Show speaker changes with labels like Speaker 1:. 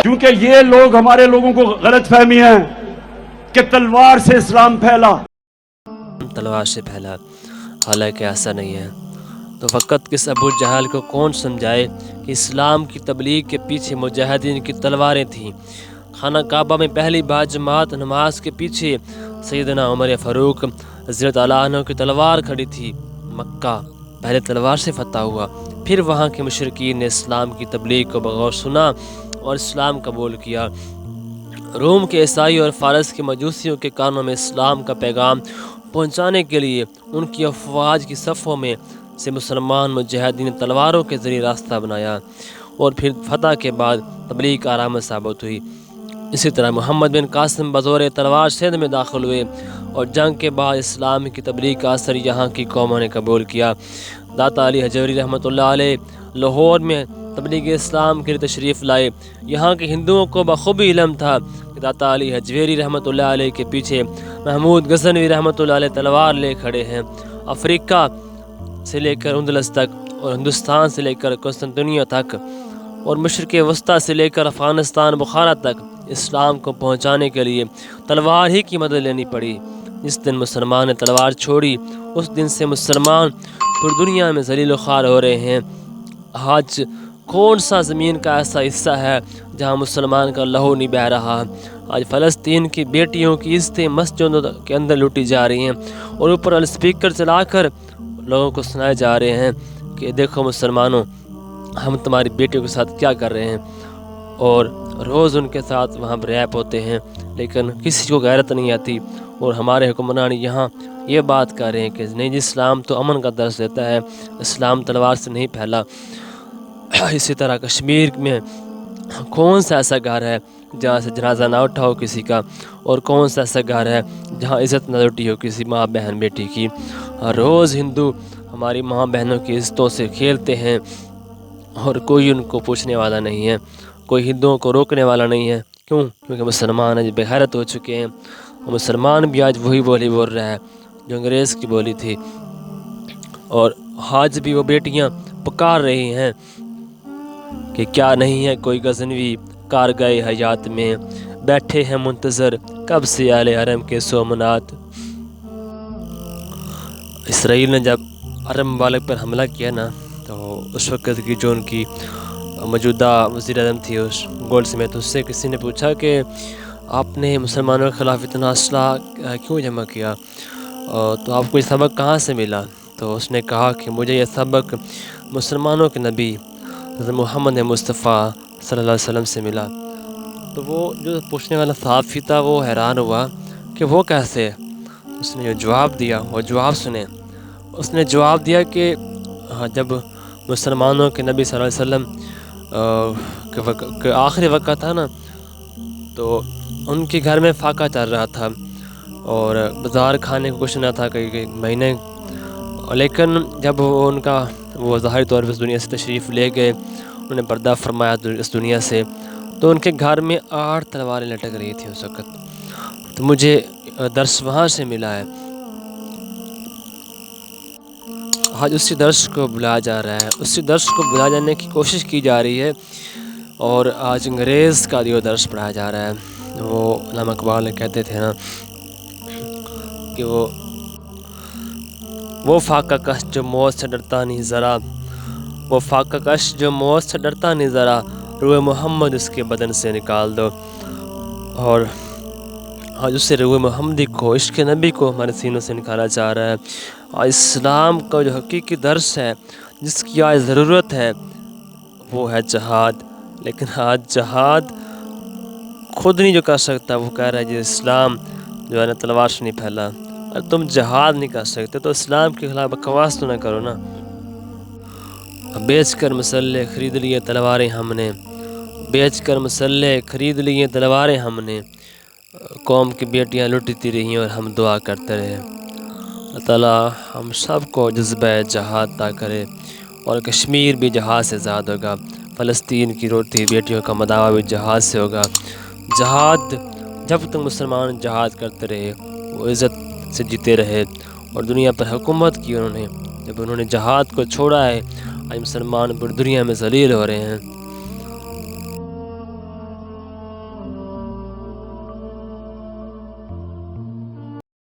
Speaker 1: क्योंकि ये लोग हमारे लोगों को गलत फहमी है कि तलवार से इस्लाम फैला,
Speaker 2: तलवार से फैला, हालांकि ऐसा नहीं है। तो फ़कत किस अबू जहल को कौन समझाए कि इस्लाम की तबलीग के पीछे मुजाहिदीन की तलवारें थीं। खाना काबा में पहली बार जमात नमाज के पीछे सैयदना उमर फारूक रज़ियल्लाहु ताला अन्हु की तलवार खड़ी थी। मक्का पहले तलवार से फतह हुआ, फिर वहाँ के मुशरिकीन ने इस्लाम की तबलीग को बगौर सुना और इस्लाम कबूल किया। रोम के ईसाई और फ़ारस के मजूसियों के कानों में इस्लाम का पैगाम पहुँचाने के लिए उनकी अफवाज की सफ़ों में से मुसलमान मुजाहिदीन ने तलवारों के ज़रिए रास्ता बनाया और फिर फतह के बाद तबलीग आराम साबित हुई। इसी तरह मोहम्मद बिन कासिम बज़ौर तलवार सिंध में दाखिल हुए और जंग के बाद इस्लाम की तबलीग का असर यहाँ की कौमों ने कबूल किया। दाता अली हजवरी रहमतुल्लाह अलैह लाहौर में तबलीग इस्लाम के लिए तशरीफ़ लाए। यहाँ के हिंदुओं को बखूबी इल्म था कि दाता अली हजवेरी रहमतुल्लाह अलैह के पीछे महमूद गज़नवी रहमतुल्लाह अलैह तलवार ले खड़े हैं। अफ्रीका से लेकर उंदलस तक और हिंदुस्तान से लेकर कुस्तुनतुनिया तक और मशरिक़ वस्ता से लेकर अफ़गानिस्तान बुखारा तक इस्लाम को पहुँचाने के लिए तलवार ही की मदद लेनी पड़ी। जिस दिन मुसलमान ने तलवार छोड़ी उस दिन से मुसलमान पूरी दुनिया में ज़लील ख़ार हो रहे हैं। आज कौन सा ज़मीन का ऐसा हिस्सा है जहाँ मुसलमान का लहू नहीं बह रहा। आज फ़लस्तीन की बेटियों की इज़्ज़तें मस्जिदों के अंदर लूटी जा रही हैं और ऊपर स्पीकर चलाकर लोगों को सुनाए जा रहे हैं कि देखो मुसलमानों, हम तुम्हारी बेटियों के साथ क्या कर रहे हैं, और रोज़ उनके साथ वहाँ रैप होते हैं, लेकिन किसी को गैरत नहीं आती। और हमारे हुक्मरान यहाँ ये बात कर रहे हैं कि नहीं जी, इस्लाम तो अमन का दर्स देता है, इस्लाम तलवार से नहीं फैला। इसी तरह कश्मीर में कौन सा ऐसा घर है जहाँ से जनाजा ना उठा हो किसी का, और कौन सा ऐसा घर है जहाँ इज़्ज़त ना लुटी हो किसी माँ बहन बेटी की। रोज़ हिंदू हमारी माँ बहनों की इज़्ज़तों से खेलते हैं और कोई उनको पूछने वाला नहीं है, कोई हिंदुओं को रोकने वाला नहीं है। क्यों? क्योंकि मुसलमान आज बेगैरत हो चुके हैं। और मुसलमान भी आज वही बोली बोल रहा है जो अंग्रेज़ की बोली थी, और आज भी वो बेटियां पुकार रही हैं कि क्या नहीं है कोई गज़नवी कार गए हयात में, बैठे हैं मुंतज़र कब से आले हरम के सोमनाथ। इसराइल ने जब अरब ममालिक पर हमला किया ना, तो उस वक़्त की जो उनकी मौजूदा वज़ीर आज़म थी उस गोल्डस्मिथ, उससे किसी ने पूछा कि आपने मुसलमानों के ख़िलाफ़ इतना असलहा क्यों जमा किया, तो आपको ये सबक कहाँ से मिला? तो उसने कहा कि मुझे यह सबक मुसलमानों के नबी हज़रत मोहम्मद मुस्तफ़ा सल्लल्लाहु अलैहि वसल्लम से मिला। तो वो जो पूछने वाला सहाफ़ी था वो हैरान हुआ कि वो कैसे। उसने जो जवाब दिया वो जवाब सुने। उसने जवाब दिया कि जब मुसलमानों के नबी सल्लल्लाहु अलैहि वसल्लम के आखिरी वक़्त था ना, तो उनके घर में फाका चल रहा था और बाज़ार खाने को कुछ ना था कई महीने। लेकिन जब वो ज़ाहिरी तौर पर इस दुनिया से तशरीफ़ ले गए, उन्होंने पर्दा फरमाया इस दुनिया से, तो उनके घर में 8 तलवारें लटक रही थी उस वक़्त। तो मुझे दर्स वहाँ से मिला है। आज उसी दर्स को बुलाया जा रहा है, उसी दर्स को बुलाया जाने की कोशिश की जा रही है, और आज अंग्रेज़ का जो दर्स पढ़ाया जा रहा है। वो अल्लामा इकबाल ने कहते थे ना कि वो फाका कश जो मौत से डरता नहीं ज़रा, वो फाका कश जो मौत से डरता नहीं ज़रा, रूह मोहम्मद उसके बदन से निकाल दो। और आज उससे रूह मोहम्मदी को, इश्क़ नबी को हमारे सीनों से निकाला जा रहा है। आज इस्लाम का जो हकीकी दर्स है, जिसकी आज ज़रूरत है, वो है जहाद। लेकिन आज जहाद खुद नहीं जो कर सकता, वो कह रहा है जी इस्लाम जो है ना तलवार से नहीं फैला। अगर तुम जहाद नहीं कर सकते तो इस्लाम के खिलाफ बकवास तो ना करो ना। बेच कर मसल्ले ख़रीद लिए तलवारें हमने, बेच कर मसल्ले ख़रीद लिए तलवारें हमने, कौम की बेटियां लुटती रहीं और हम दुआ करते रहे। अल्लाह ताला हम सब को जज्बा जहाद अता करे, और कश्मीर भी जहाद से आज़ाद होगा, फ़लस्तीन की रोती बेटियों का मदावा भी जहाद से होगा। जहाद जब तक मुसलमान जहाद करते रहे, वो इज़्ज़त से जीते रहे और दुनिया पर हुकूमत की उन्होंने। जब उन्होंने जहाद को छोड़ा है, आज मुसलमान पूरी दुनिया में ज़लील हो रहे हैं।